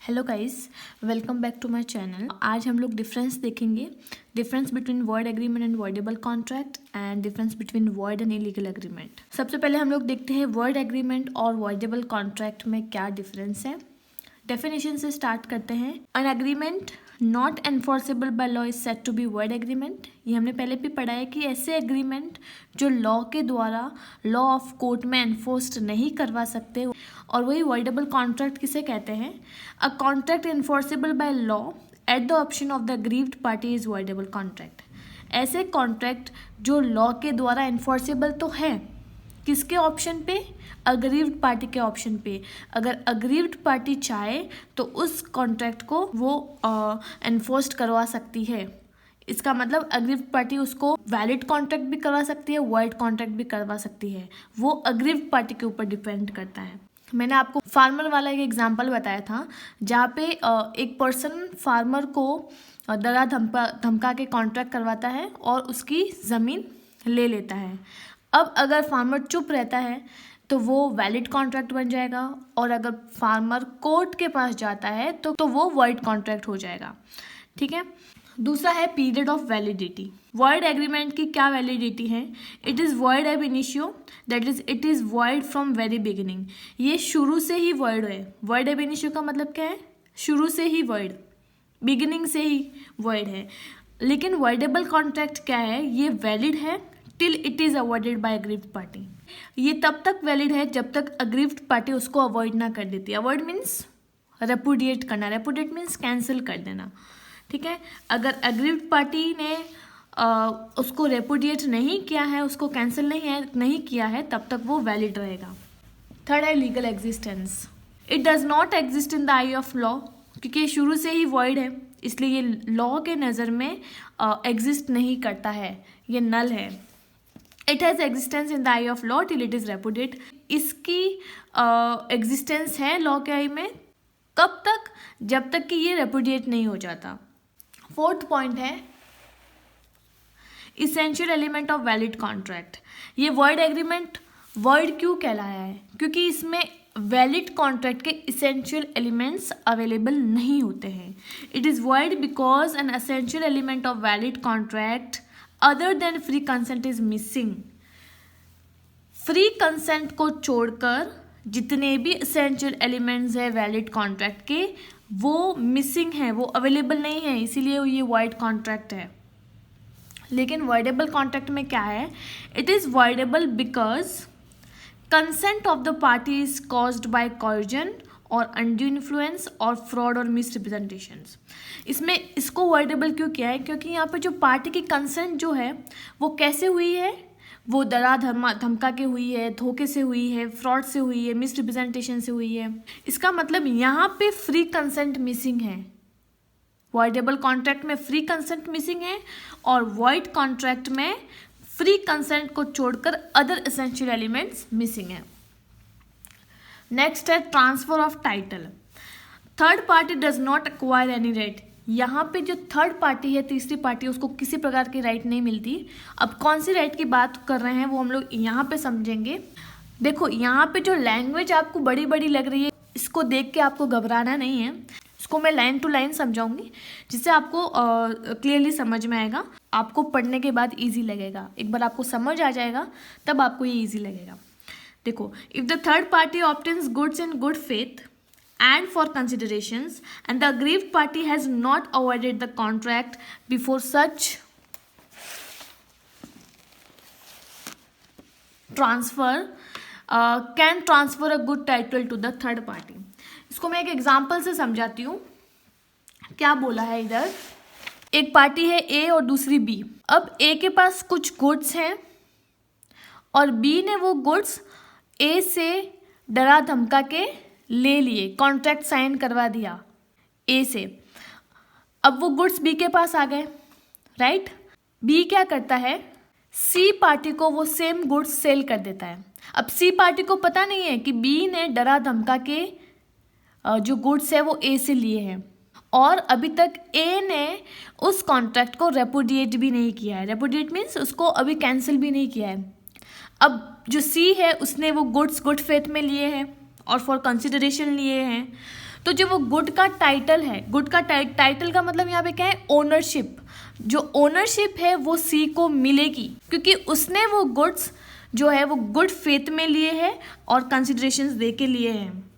Hello guys, welcome back to my channel. आज हम लोग डिफरेंस देखेंगे, difference between void agreement and voidable contract and difference between void and illegal agreement. सबसे पहले हम लोग देखते हैं वॉइड एग्रीमेंट और वॉइडेबल कॉन्ट्रैक्ट में क्या डिफरेंस है। डेफिनेशन से स्टार्ट करते हैं। An agreement not enforceable by law is said to be void agreement. ये हमने पहले भी पढ़ा है कि ऐसे एग्रीमेंट जो लॉ के द्वारा लॉ ऑफ कोर्ट में एनफोर्स्ड नहीं करवा सकते, और वही वॉइडेबल कॉन्ट्रैक्ट किसे कहते हैं। A contract enforceable by law at the option of the aggrieved party is voidable contract. ऐसे कॉन्ट्रैक्ट जो लॉ के द्वारा एनफोर्सेबल तो है, किसके ऑप्शन पे? अग्रीव्ड पार्टी के ऑप्शन पे। अगर अग्रीव्ड पार्टी चाहे तो उस कॉन्ट्रैक्ट को वो एनफोर्स्ड करवा सकती है। इसका मतलब अग्रीव्ड पार्टी उसको वैलिड कॉन्ट्रैक्ट भी करवा सकती है, वॉइड कॉन्ट्रैक्ट भी करवा सकती है। वो अग्रीव्ड पार्टी के ऊपर डिपेंड करता है। मैंने आपको फार्मर वाला एक एग्जांपल बताया था, जहाँ पे एक पर्सन फार्मर को डरा धमका के कॉन्ट्रैक्ट करवाता है और उसकी ज़मीन ले लेता है। अब अगर फार्मर चुप रहता है तो वो वैलिड कॉन्ट्रैक्ट बन जाएगा, और अगर फार्मर कोर्ट के पास जाता है तो वो वॉइड कॉन्ट्रैक्ट हो जाएगा। ठीक है। दूसरा है period of validity. Void agreement की क्या वैलिडिटी है? इट इज़ वॉइड एब initio, that is it is void from very beginning. ये शुरू से ही वॉइड है। वॉइड एब इनिशियो का मतलब क्या है? शुरू से ही वॉइड, बिगिनिंग से ही वॉइड है। लेकिन वॉइडेबल कॉन्ट्रैक्ट क्या है? ये वैलिड है till it is avoided by aggrieved party. ये तब तक वैलिड है जब तक अग्रीव्ड पार्टी उसको अवॉइड ना कर देती। अवॉइड मीन्स रेपुडिएट करना, रेपुडिएट मीन्स कैंसिल कर देना। ठीक है। अगर अग्रीव्ड पार्टी ने उसको रेपुडिएट नहीं किया है, उसको कैंसिल नहीं किया है, तब तक वो वैलिड रहेगा। थर्ड है legal existence. It does not exist in the I of law, क्योंकि शुरू से ही वॉइड है, इसलिए ये लॉ के नज़र में एग्जिस्ट नहीं करता है, ये नल है। It has existence in the I of law till it is repudiate. इसकी एग्जिस्टेंस है लॉ के आई में कब तक? जब तक कि ये रेपुडिएट नहीं हो जाता। फोर्थ पॉइंट है essential element of valid contract. ये वॉइड एग्रीमेंट वॉइड क्यों कहलाया है? क्योंकि इसमें वैलिड कॉन्ट्रैक्ट के इसेंशियल एलिमेंट्स अवेलेबल नहीं होते हैं। It is void because an essential element of valid contract other than free consent is missing. Free consent को छोड़कर जितने भी एसेंशियल एलिमेंट्स है वैलिड कॉन्ट्रैक्ट के, वो मिसिंग है, वो अवेलेबल नहीं है, इसीलिए ये वॉइड कॉन्ट्रैक्ट है। लेकिन वॉइडेबल कॉन्ट्रैक्ट में क्या है? It is voidable because consent of the party is caused by coercion और अनड्यू इन्फ्लुएंस और फ्रॉड और मिसरिप्रेजेंटेशंस। इसमें इसको वॉइडेबल क्यों किया है? क्योंकि यहाँ पे जो पार्टी की कंसेंट जो है वो कैसे हुई है? वो डरा धमका के हुई है, धोखे से हुई है, फ्रॉड से हुई है, मिसरिप्रेजेंटेशन से हुई है। इसका मतलब यहाँ पे फ्री कंसेंट मिसिंग है। वॉइडेबल कॉन्ट्रैक्ट में फ्री कंसेंट मिसिंग है, और वॉइड कॉन्ट्रैक्ट में फ्री कंसेंट को छोड़कर अदर एसेंशियल एलिमेंट्स मिसिंग है। नेक्स्ट है transfer of title. Third party does not acquire any right. यहाँ पे जो थर्ड पार्टी है, तीसरी पार्टी, उसको किसी प्रकार की राइट नहीं मिलती। अब कौन सी राइट की बात कर रहे हैं वो हम लोग यहाँ पे समझेंगे। देखो, यहाँ पे जो लैंग्वेज आपको बड़ी बड़ी लग रही है, इसको देख के आपको घबराना नहीं है। इसको मैं लाइन टू लाइन समझाऊंगी, जिससे आपको क्लियरली समझ में आएगा। आपको पढ़ने के बाद ईजी लगेगा। एक बार आपको समझ आ जाएगा तब आपको ये ईजी लगेगा। देखो, if the third party obtains goods in good faith and for considerations and the aggrieved party has not avoided the contract before such transfer can transfer a good title to the third party। इसको मैं एक example से समझाती हूँ। क्या बोला है इधर? एक पार्टी है ए और दूसरी बी। अब ए के पास कुछ गुड्स हैं और बी ने वो गुड्स ए से डरा धमका के ले लिए, कॉन्ट्रैक्ट साइन करवा दिया ए से। अब वो गुड्स बी के पास आ गए, राइट? बी क्या करता है? सी पार्टी को वो सेम गुड्स सेल कर देता है। अब सी पार्टी को पता नहीं है कि बी ने डरा धमका के जो गुड्स है वो ए से लिए हैं, और अभी तक ए ने उस कॉन्ट्रैक्ट को रेपुडिएट भी नहीं किया है। रेपुडिएट मीन्स उसको अभी कैंसिल भी नहीं किया है। अब जो सी है उसने वो गुड्स गुड फेथ में लिए हैं और फॉर कंसिडरेशन लिए हैं, तो जो वो गुड का टाइटल है, गुड का टाइटल का मतलब यहाँ पे क्या है, ओनरशिप। जो ओनरशिप है वो सी को मिलेगी क्योंकि उसने वो गुड्स जो है वो गुड फेथ में लिए हैं और कंसिडरेशंस दे के लिए हैं।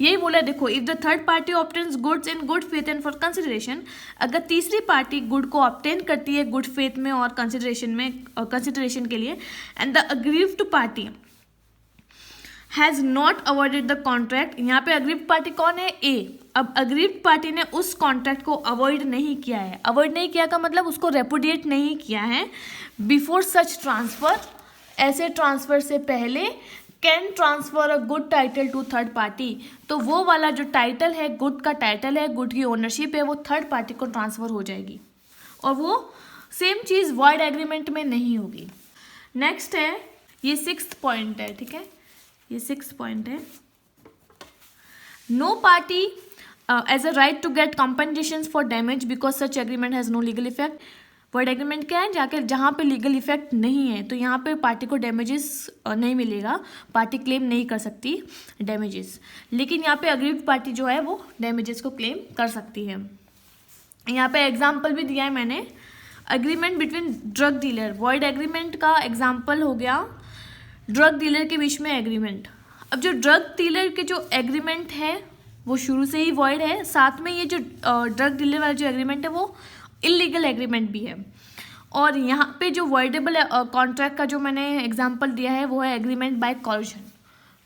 यही बोला, देखो, if the third party obtains goods in good faith and for consideration, अगर तीसरी पार्टी गुड को ऑब्टेन करती है गुड फेथ में और कंसिडरेशन के लिए, and the aggrieved party has not avoided the contract, यहाँ पे अग्रीव्ड पार्टी कौन है, ए। अब अग्रीव्ड पार्टी ने उस कॉन्ट्रैक्ट को अवॉइड नहीं किया है, अवॉइड नहीं किया का मतलब उसको रेपुडिएट नहीं किया है, बिफोर सच ट्रांसफर, ऐसे ट्रांसफर से पहले, can transfer a good title to third party, तो वो वाला जो टाइटल है, गुड का टाइटल है, गुड की ओनरशिप है, वो थर्ड पार्टी को ट्रांसफर हो जाएगी और वो सेम चीज़ वॉइड एग्रीमेंट में नहीं होगी। नेक्स्ट है, ये 6th पॉइंट है, ठीक है, ये 6th पॉइंट है, no party has a right to get compensation for damage because such agreement has no legal effect. Word agreement क्या है, जहाँ पे लीगल इफेक्ट नहीं है तो यहाँ पे पार्टी को डैमेजेस नहीं मिलेगा, पार्टी क्लेम नहीं कर सकती डैमेजेस, लेकिन यहाँ पे अग्रीव्ड पार्टी जो है वो डैमेजेस को क्लेम कर सकती है। यहाँ पे एग्जाम्पल भी दिया है मैंने, agreement between drug dealer, word agreement का एग्जाम्पल हो गया ड्रग डीलर के बीच में एग्रीमेंट। अब जो ड्रग डीलर के जो एग्रीमेंट है वो शुरू से ही वॉइड है, साथ में ये जो ड्रग डीलर वाला जो एग्रीमेंट है वो इलीगल एग्रीमेंट भी है। और यहाँ पे जो वॉइडेबल कॉन्ट्रैक्ट का जो मैंने एग्जांपल दिया है वो है एग्रीमेंट बाय कॉर्जन।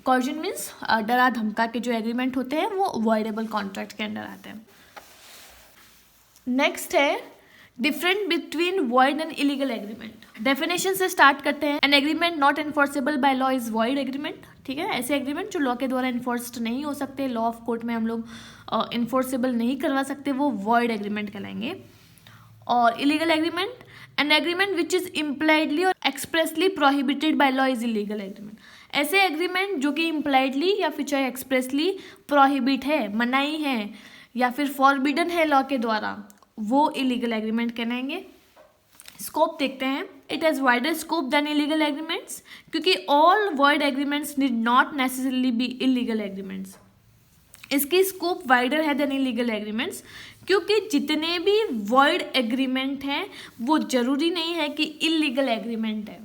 कॉर्जन मीन्स डरा धमका के जो एग्रीमेंट होते हैं वो वॉइडेबल कॉन्ट्रैक्ट के अंडर आते हैं। नेक्स्ट है different between void and illegal agreement. Definition से स्टार्ट करते हैं। An agreement not enforceable by law is void agreement, ठीक है, ऐसे एग्रीमेंट जो लॉ के द्वारा इन्फोर्स्ड नहीं हो सकते, लॉ ऑफ कोर्ट में हम लोग इन्फोर्सेबल नहीं करवा सकते, वो वॉइड एग्रीमेंट कहलाएंगे। और illegal agreement, an agreement which is impliedly और expressly prohibited by law is illegal agreement. ऐसे एग्रीमेंट जो कि इम्प्लाइडली या फिर चाहे एक्सप्रेसली प्रोहिबिट है, मनाही है या फिर फॉरबिडन है लॉ के द्वारा, वो इलीगल एग्रीमेंट कहलाएंगे। स्कोप देखते हैं, it has wider scope than illegal agreements क्योंकि all void agreements need not necessarily be illegal agreements. इसकी स्कोप वाइडर है देन इलीगल एग्रीमेंट्स क्योंकि जितने भी वॉइड एग्रीमेंट हैं वो जरूरी नहीं है कि इलीगल एग्रीमेंट है,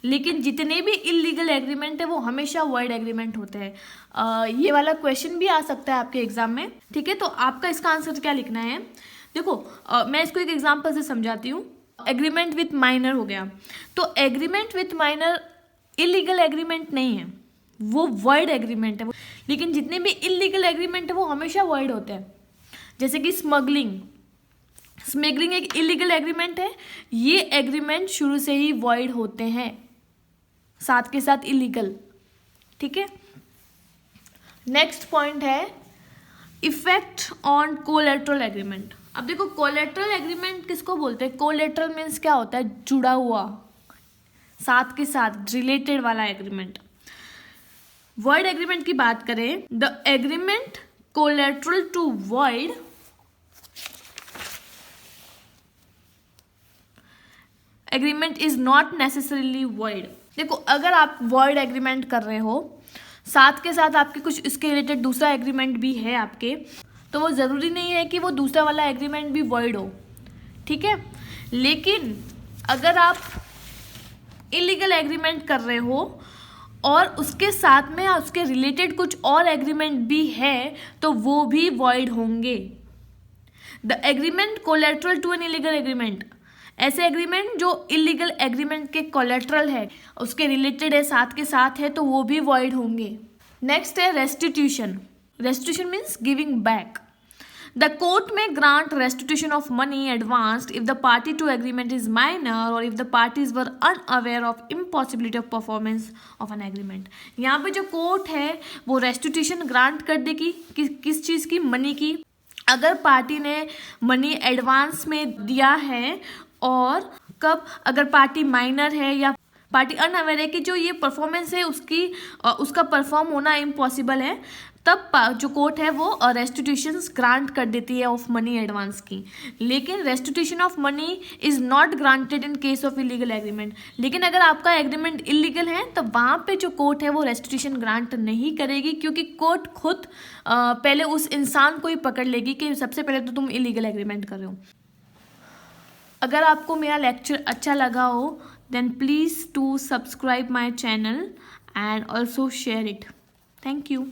लेकिन जितने भी इलीगल एग्रीमेंट है वो हमेशा वॉइड एग्रीमेंट होते हैं। ये वाला क्वेश्चन भी आ सकता है आपके एग्जाम में, ठीक है, तो आपका इसका आंसर क्या लिखना है। देखो मैं इसको एक एग्जाम्पल से समझाती हूँ। एग्रीमेंट विथ माइनर हो गया, तो agreement with minor illegal agreement नहीं है, वो वॉइड एग्रीमेंट है, लेकिन जितने भी इलीगल एग्रीमेंट है वो हमेशा वॉइड होते हैं। जैसे कि स्मगलिंग एक इलीगल एग्रीमेंट है, ये एग्रीमेंट शुरू से ही वॉइड होते हैं, साथ के साथ इलीगल, ठीक है। नेक्स्ट पॉइंट है इफेक्ट ऑन कोलैटरल एग्रीमेंट। अब देखो कोलैटरल एग्रीमेंट किसको बोलते हैं, कोलैटरल मीन्स क्या होता है, जुड़ा हुआ, साथ के साथ रिलेटेड वाला एग्रीमेंट। वॉइड एग्रीमेंट की बात करें, the agreement collateral to void agreement is not necessarily void. देखो अगर आप वॉइड एग्रीमेंट कर रहे हो, साथ के साथ आपके कुछ इसके रिलेटेड दूसरा एग्रीमेंट भी है आपके, तो वो ज़रूरी नहीं है कि वो दूसरा वाला एग्रीमेंट भी वॉइड हो, ठीक है। लेकिन अगर आप इलीगल एग्रीमेंट कर रहे हो और उसके साथ में उसके रिलेटेड कुछ और एग्रीमेंट भी है तो वो भी वॉइड होंगे। The agreement collateral to an illegal agreement, ऐसे एग्रीमेंट जो इलीगल एग्रीमेंट के कोलैटरल है, उसके रिलेटेड है, साथ के साथ है, तो वो भी वॉइड होंगे। नेक्स्ट है restitution. Restitution means giving back. The court may grant restitution of money advanced if the party to agreement is minor और if the parties were unaware of impossibility of performance of an agreement. यहाँ पे जो court है वो restitution grant कर देगी किस चीज़ की, मनी की, अगर पार्टी ने मनी एडवांस में दिया है और कब, अगर पार्टी माइनर है या पार्टी अनअवेयर है कि जो ये परफॉर्मेंस है उसका परफॉर्म होना इम्पॉसिबल है, तब जो कोर्ट है वो रेस्टिट्यूशन ग्रांट कर देती है ऑफ मनी एडवांस की। लेकिन restitution of money is not granted in case of illegal agreement. लेकिन अगर आपका एग्रीमेंट इलीगल है तो वहाँ पे जो कोर्ट है वो रेस्टिट्यूशन ग्रांट नहीं करेगी, क्योंकि कोर्ट खुद पहले उस इंसान को ही पकड़ लेगी कि सबसे पहले तो तुम इलीगल एग्रीमेंट कर रहे हो। अगर आपको मेरा लेक्चर अच्छा लगा हो then please to subscribe my channel and also share it. Thank you.